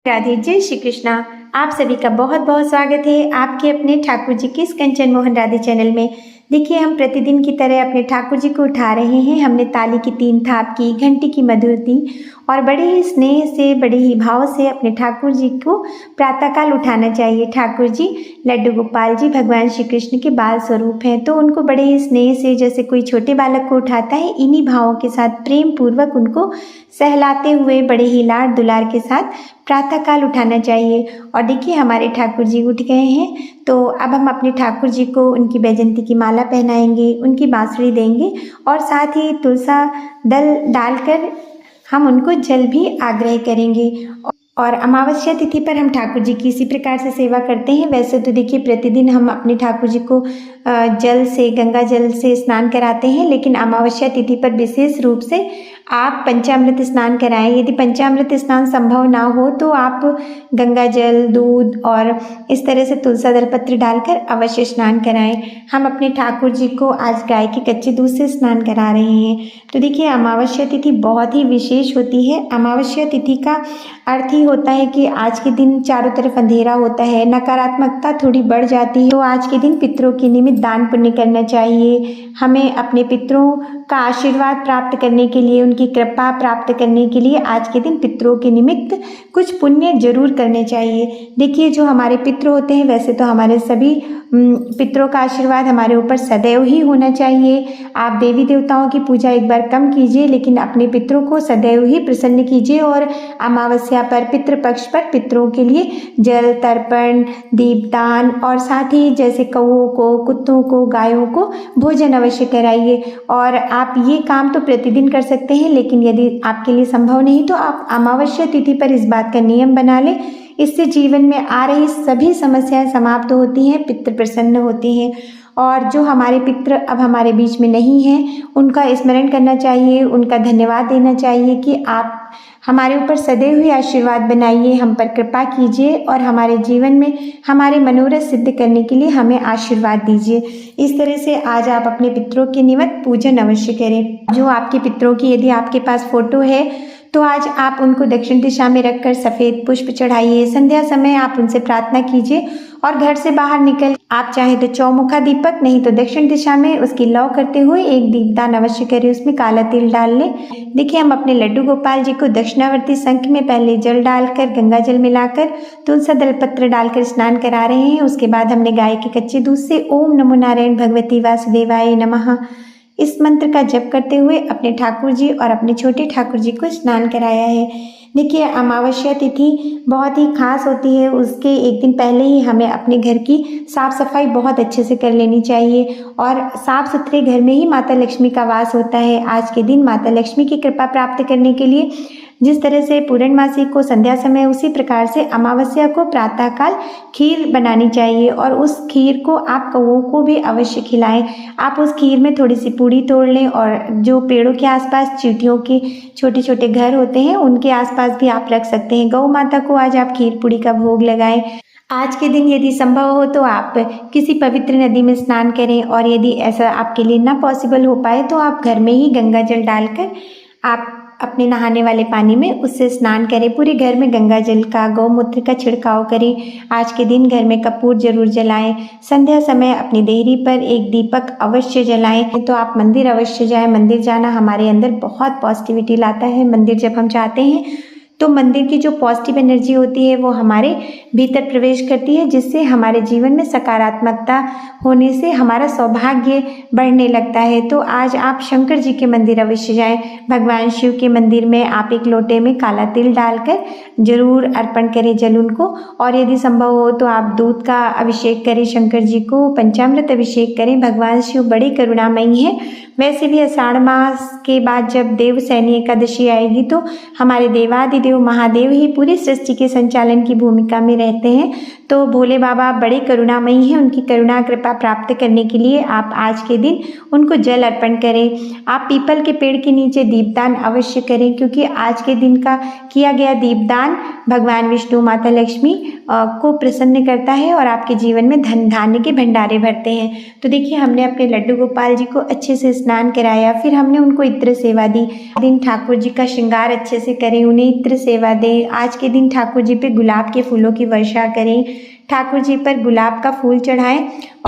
राधे, जय श्री कृष्णा। आप सभी का बहुत बहुत स्वागत है आपके अपने ठाकुर जी के इस कंचन मोहन राधे चैनल में। देखिए, हम प्रतिदिन की तरह अपने ठाकुर जी को उठा रहे हैं। हमने ताली की 3 थाप की, घंटी की मधुरती और बड़े ही स्नेह से, बड़े ही भाव से अपने ठाकुर जी को प्रातःकाल उठाना चाहिए। ठाकुर जी लड्डू गोपाल जी भगवान श्री कृष्ण के बाल स्वरूप हैं, तो उनको बड़े ही स्नेह से, जैसे कोई छोटे बालक को उठाता है, इन्हीं भावों के साथ प्रेम पूर्वक उनको सहलाते हुए बड़े ही लाड दुलार के साथ प्रातःकाल उठाना चाहिए। और देखिए, हमारे ठाकुर जी उठ गए हैं, तो अब हम अपने ठाकुर जी को उनकी बैजंती की माला पहनाएंगे, उनकी बांसुरी देंगे और साथ ही तुलसा दल डालकर हम उनको जल भी आग्रह करेंगे। और अमावस्या तिथि पर हम ठाकुर जी की इसी प्रकार से सेवा करते हैं। वैसे तो देखिए, प्रतिदिन हम अपने ठाकुर जी को जल से, गंगा जल से स्नान कराते हैं, लेकिन अमावस्या तिथि पर विशेष रूप से आप पंचामृत स्नान कराएं। यदि पंचामृत स्नान संभव ना हो तो आप गंगा जल, दूध और इस तरह से तुलसा दल पत्र डालकर अवश्य स्नान कराएं। हम अपने ठाकुर जी को आज गाय के कच्चे दूध से स्नान करा रहे हैं। तो देखिए, अमावस्या तिथि बहुत ही विशेष होती है। अमावस्या तिथि का अर्थ ही होता है कि आज के दिन चारों तरफ अंधेरा होता है, नकारात्मकता थोड़ी बढ़ जाती है। तो आज के दिन पितरों के निमित्त दान पुण्य करना चाहिए। हमें अपने पितरों का आशीर्वाद प्राप्त करने के लिए, उनकी कृपा प्राप्त करने के लिए आज के दिन पितरों के निमित्त कुछ पुण्य जरूर करने चाहिए। देखिए, जो हमारे पितृ होते हैं, वैसे तो हमारे सभी पितरों का आशीर्वाद हमारे ऊपर सदैव ही होना चाहिए। आप देवी देवताओं की पूजा एक बार कम कीजिए, लेकिन अपने पितरों को सदैव ही प्रसन्न कीजिए। और अमावस्या पर, पितृपक्ष पर पितरों के लिए जल तर्पण, दीपदान और साथ ही जैसे कौओं को, कुत्तों को, गायों को भोजन अवश्य कराइए। और आप ये काम तो प्रतिदिन कर सकते हैं, लेकिन यदि आपके लिए संभव नहीं तो आप अमावस्या तिथि पर इस बात का नियम बना लें। इससे जीवन में आ रही सभी समस्याएं समाप्त होती हैं, पितृ प्रसन्न होते हैं। और जो हमारे पितृ अब हमारे बीच में नहीं हैं, उनका स्मरण करना चाहिए, उनका धन्यवाद देना चाहिए कि आप हमारे ऊपर सदैव ही आशीर्वाद बनाइए, हम पर कृपा कीजिए और हमारे जीवन में हमारे मनोरथ सिद्ध करने के लिए हमें आशीर्वाद दीजिए। इस तरह से आज आप अपने पितरों के निमित्त पूजन अवश्य करें। जो आपके पितरों की यदि आपके पास फोटो है तो आज आप उनको दक्षिण दिशा में रखकर सफ़ेद पुष्प चढ़ाइए। संध्या समय आप उनसे प्रार्थना कीजिए और घर से बाहर निकल आप चाहे तो चौमुखा दीपक, नहीं तो दक्षिण दिशा में उसकी लौ करते हुए एक दीपदान अवश्य करें, उसमें काला तिल डाल लें। देखिए, हम अपने लड्डू गोपाल जी को दक्षिणावर्ती शंख में पहले जल डालकर, गंगा जल मिलाकर, तुलसा दल पत्र डालकर स्नान करा रहे हैं। उसके बाद हमने गाय के कच्चे दूध से ओम नमो नारायण भगवती वासुदेवाय नमः इस मंत्र का जप करते हुए अपने ठाकुर जी और अपने छोटे ठाकुर जी को स्नान कराया है। देखिए, अमावस्या तिथि बहुत ही खास होती है। उसके एक दिन पहले ही हमें अपने घर की साफ सफाई बहुत अच्छे से कर लेनी चाहिए और साफ सुथरे घर में ही माता लक्ष्मी का वास होता है। आज के दिन माता लक्ष्मी की कृपा प्राप्त करने के लिए जिस तरह से पूर्णमासी को संध्या समय, उसी प्रकार से अमावस्या को प्रातःकाल खीर बनानी चाहिए और उस खीर को आप कौओं को भी अवश्य खिलाएं। आप उस खीर में थोड़ी सी पूड़ी तोड़ लें और जो पेड़ों के आसपास चींटियों के छोटे छोटे घर होते हैं, उनके आसपास भी आप रख सकते हैं। गौ माता को आज आप खीर पूड़ी का भोग लगाएं। आज के दिन यदि संभव हो तो आप किसी पवित्र नदी में स्नान करें और यदि ऐसा आपके लिए ना पॉसिबल हो पाए तो आप घर में ही गंगा जल डालकर आप अपने नहाने वाले पानी में उससे स्नान करें। पूरे घर में गंगा जल का, गौमूत्र का छिड़काव करें। आज के दिन घर में कपूर जरूर जलाएं। संध्या समय अपनी देहरी पर एक दीपक अवश्य जलाएं। तो आप मंदिर अवश्य जाएं। मंदिर जाना हमारे अंदर बहुत पॉजिटिविटी लाता है। मंदिर जब हम जाते हैं तो मंदिर की जो पॉजिटिव एनर्जी होती है वो हमारे भीतर प्रवेश करती है, जिससे हमारे जीवन में सकारात्मकता होने से हमारा सौभाग्य बढ़ने लगता है। तो आज आप शंकर जी के मंदिर अवश्य जाएं। भगवान शिव के मंदिर में आप एक लोटे में काला तिल डालकर जरूर अर्पण करें जल उनको, और यदि संभव हो तो आप दूध का अभिषेक करें शंकर जी को, पंचामृत अभिषेक करें। भगवान शिव बड़े करुणामयी हैं। वैसे भी आषाढ़ मास के बाद जब देवसैनी एकादशी आएगी तो हमारे देवादिदेव महादेव ही पूरी सृष्टि के संचालन की भूमिका में रहते हैं। तो भोले बाबा बड़े करुणामयी हैं, उनकी करुणा कृपा प्राप्त करने के लिए आप आज के दिन उनको जल अर्पण करें। आप पीपल के पेड़ के नीचे दीपदान अवश्य करें, क्योंकि आज के दिन का किया गया दीपदान भगवान विष्णु, माता लक्ष्मी को प्रसन्न करता है और आपके जीवन में धन धान्य के भंडारे भरते हैं। तो देखिए, हमने अपने लड्डू गोपाल जी को अच्छे से स्नान कराया, फिर हमने उनको इत्र सेवा दी। दिन ठाकुर जी का श्रृंगार अच्छे से करें, उन्हें इत्र सेवा दें। आज के दिन ठाकुर जी पे गुलाब के फूलों की वर्षा करें, ठाकुर जी पर गुलाब का फूल चढ़ाएं।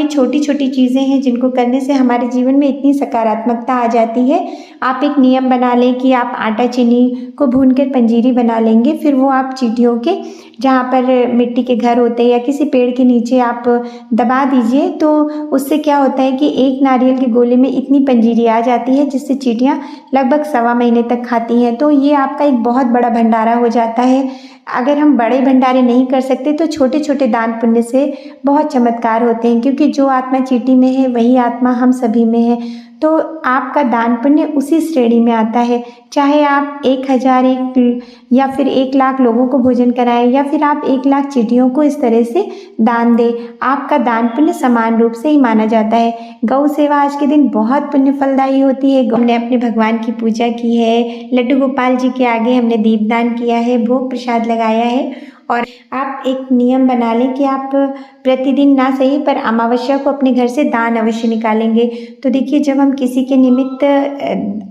ये छोटी छोटी चीज़ें हैं जिनको करने से हमारे जीवन में इतनी सकारात्मकता आ जाती है। आप एक नियम बना लें कि आप आटा चीनी को भूनकर पंजीरी बना लेंगे, फिर वो आप चींटियों के जहाँ पर मिट्टी के घर होते हैं या किसी पेड़ के नीचे आप दबा दीजिए, तो उससे क्या होता है कि एक नारियल के गोले में इतनी पंजीरी आ जाती है जिससे चींटियाँ लगभग 1.25 महीने तक खाती हैं। तो ये आपका एक बहुत बड़ा भंडारा हो जाता है। अगर हम बड़े भंडारे नहीं कर सकते तो छोटे छोटे दान पुण्य से बहुत चमत्कार होते हैं, क्योंकि जो आत्मा चींटी में है वही आत्मा हम सभी में है। तो आपका दान पुण्य उसी श्रेणी में आता है, चाहे आप 1000 या फिर 1 लाख लोगों को भोजन कराएं या फिर आप 1 लाख चींटियों को इस तरह से दान दें, आपका दान पुण्य समान रूप से ही माना जाता है। गौ सेवा आज के दिन बहुत पुण्य फलदायी होती है। हमने अपने भगवान की पूजा की है, लड्डू गोपाल जी के आगे हमने दीपदान किया है, भोग प्रसाद लगाया है। और आप एक नियम बना लें कि आप प्रतिदिन ना सही पर अमावस्या को अपने घर से दान अवश्य निकालेंगे। तो देखिए, जब हम किसी के निमित्त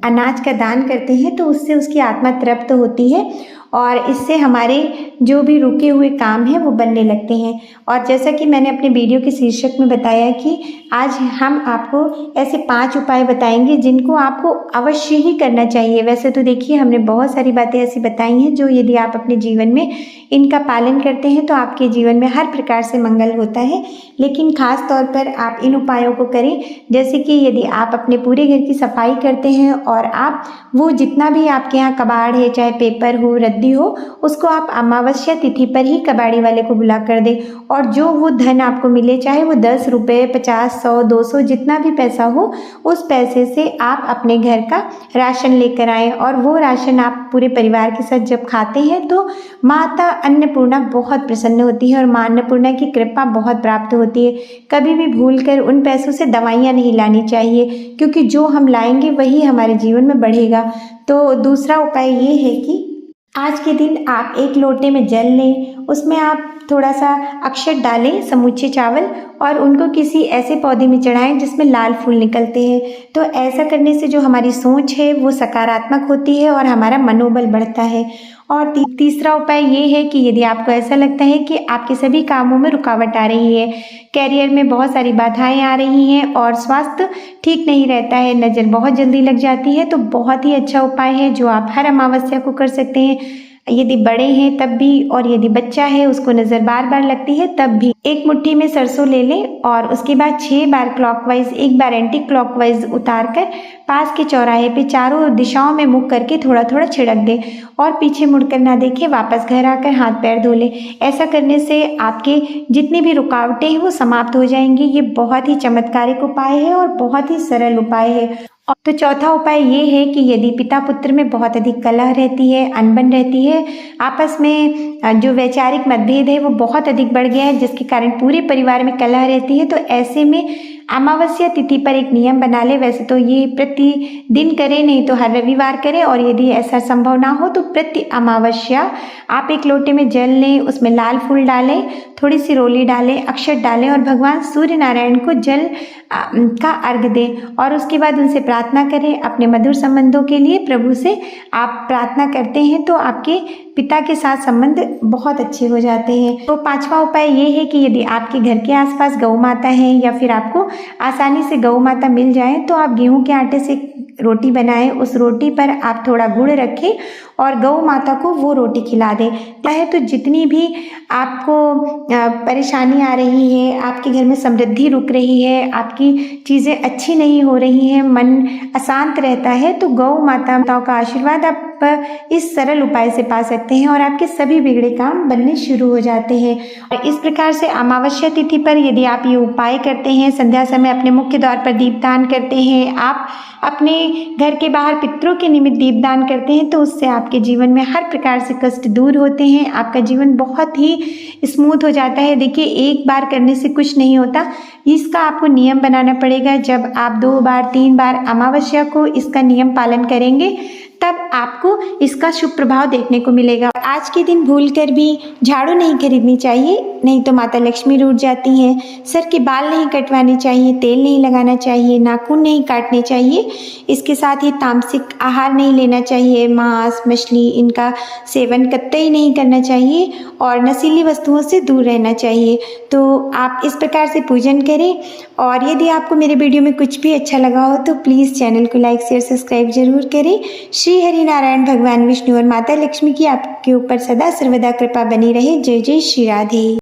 अनाज का दान करते हैं तो उससे उसकी आत्मा तृप्त होती है और इससे हमारे जो भी रुके हुए काम हैं वो बनने लगते हैं। और जैसा कि मैंने अपने वीडियो के शीर्षक में बताया कि आज हम आपको ऐसे 5 उपाय बताएंगे जिनको आपको अवश्य ही करना चाहिए। वैसे तो देखिए, हमने बहुत सारी बातें ऐसी बताई हैं जो यदि आप अपने जीवन में इनका पालन करते हैं तो आपके जीवन में हर प्रकार से मंगल होता है। लेकिन खास तौर पर आप इन उपायों को करें, जैसे कि यदि आप अपने पूरे घर की सफाई करते हैं और आप वो जितना भी आपके यहाँ कबाड़ है, चाहे पेपर हो, रद्दी हो, उसको आप अमावस्या तिथि पर ही कबाड़ी वाले को बुला कर दें। और जो वो धन आपको मिले, चाहे वो 10 रुपये, 50, 100, 200 जितना भी पैसा हो, उस पैसे से आप अपने घर का राशन लेकर आएँ और वो राशन आप पूरे परिवार के साथ जब खाते हैं तो माता अन्नपूर्णा बहुत प्रसन्न होती है और माँ अन्नपूर्णा की कृपा बहुत प्राप्त होती है। कभी भी भूलकर उन पैसों से दवाइयाँ नहीं लानी चाहिए, क्योंकि जो हम लाएंगे वही हमारे जीवन में बढ़ेगा। तो दूसरा उपाय ये है कि आज के दिन आप 1 लोटे में जल लें, उसमें आप थोड़ा सा अक्षत डालें, समूचे चावल, और उनको किसी ऐसे पौधे में चढ़ाएं जिसमें लाल फूल निकलते हैं। तो ऐसा करने से जो हमारी सोच है वो सकारात्मक होती है और हमारा मनोबल बढ़ता है। और तीसरा उपाय ये है कि यदि आपको ऐसा लगता है कि आपके सभी कामों में रुकावट आ रही है, कैरियर में बहुत सारी बाधाएं आ रही हैं और स्वास्थ्य ठीक नहीं रहता है, नज़र बहुत जल्दी लग जाती है, तो बहुत ही अच्छा उपाय है जो आप हर अमावस्या को कर सकते हैं। यदि बड़े हैं तब भी, और यदि बच्चा है उसको नज़र बार बार लगती है तब भी। 1 मुट्ठी में सरसों ले लें और उसके बाद 6 बार क्लॉकवाइज, 1 बार एंटी क्लॉकवाइज उतार कर पास के चौराहे पे चारों दिशाओं में मुख करके थोड़ा थोड़ा छिड़क दें और पीछे मुड़कर ना देखें, वापस घर आकर हाथ पैर धो लें। ऐसा करने से आपके जितनी भी रुकावटें हैं वो समाप्त हो जाएंगी। ये बहुत ही चमत्कारिक उपाय है और बहुत ही सरल उपाय है। तो चौथा उपाय ये है कि यदि पिता पुत्र में बहुत अधिक कलह रहती है, अनबन रहती है, आपस में जो वैचारिक मतभेद है वो बहुत अधिक बढ़ गया है, जिसके कारण पूरे परिवार में कलह रहती है, तो ऐसे में अमावस्या तिथि पर एक नियम बना ले। वैसे तो ये प्रतिदिन करें, नहीं तो हर रविवार करें, और यदि ऐसा संभव ना हो तो प्रति अमावस्या आप 1 लोटे में जल लें, उसमें लाल फूल डालें, थोड़ी सी रोली डालें, अक्षत डालें और भगवान सूर्य नारायण को जल का अर्घ दें और उसके बाद उनसे प्रार्थना करें अपने मधुर संबंधों के लिए। प्रभु से आप प्रार्थना करते हैं तो आपके पिता के साथ संबंध बहुत अच्छे हो जाते हैं। तो 5वां उपाय ये है कि यदि आपके घर के आसपास गौ माता है या फिर आपको आसानी से गौ माता मिल जाए तो आप गेहूं के आटे से रोटी बनाएं, उस रोटी पर आप थोड़ा गुड़ रखें और गौ माता को वो रोटी खिला दें। चाहे तो जितनी भी आपको परेशानी आ रही है, आपके घर में समृद्धि रुक रही है, आपकी चीज़ें अच्छी नहीं हो रही हैं, मन अशांत रहता है, तो गौ माता का आशीर्वाद आप इस सरल उपाय से पा सकते हैं और आपके सभी बिगड़े काम बनने शुरू हो जाते हैं। और इस प्रकार से अमावस्या तिथि पर यदि आप ये उपाय करते हैं, संध्या समय अपने मुख्य द्वार पर दीपदान करते हैं, आप अपने घर के बाहर पितरों के निमित्त दीपदान करते हैं, तो उससे आपके जीवन में हर प्रकार से कष्ट दूर होते हैं। आपका जीवन बहुत ही स्मूथ हो जाता है। देखिए, एक बार करने से कुछ नहीं होता, इसका आपको नियम बनाना पड़ेगा। जब आप 2 बार 3 बार अमावस्या को इसका नियम पालन करेंगे, तब आपको इसका शुभ प्रभाव देखने को मिलेगा। आज के दिन भूलकर भी झाड़ू नहीं खरीदनी चाहिए, नहीं तो माता लक्ष्मी रूठ जाती हैं। सर के बाल नहीं कटवाने चाहिए, तेल नहीं लगाना चाहिए, नाखून नहीं काटने चाहिए। इसके साथ ही तामसिक आहार नहीं लेना चाहिए, मांस मछली इनका सेवन कतई नहीं करना चाहिए और नशीली वस्तुओं से दूर रहना चाहिए। तो आप इस प्रकार से पूजन करें। और यदि आपको मेरे वीडियो में कुछ भी अच्छा लगा हो तो प्लीज़ चैनल को लाइक शेयर सब्सक्राइब जरूर करें। श्री हरि नारायण भगवान विष्णु और माता लक्ष्मी की आपके ऊपर सदा सर्वदा कृपा बनी रहे। जय जय श्री राधे।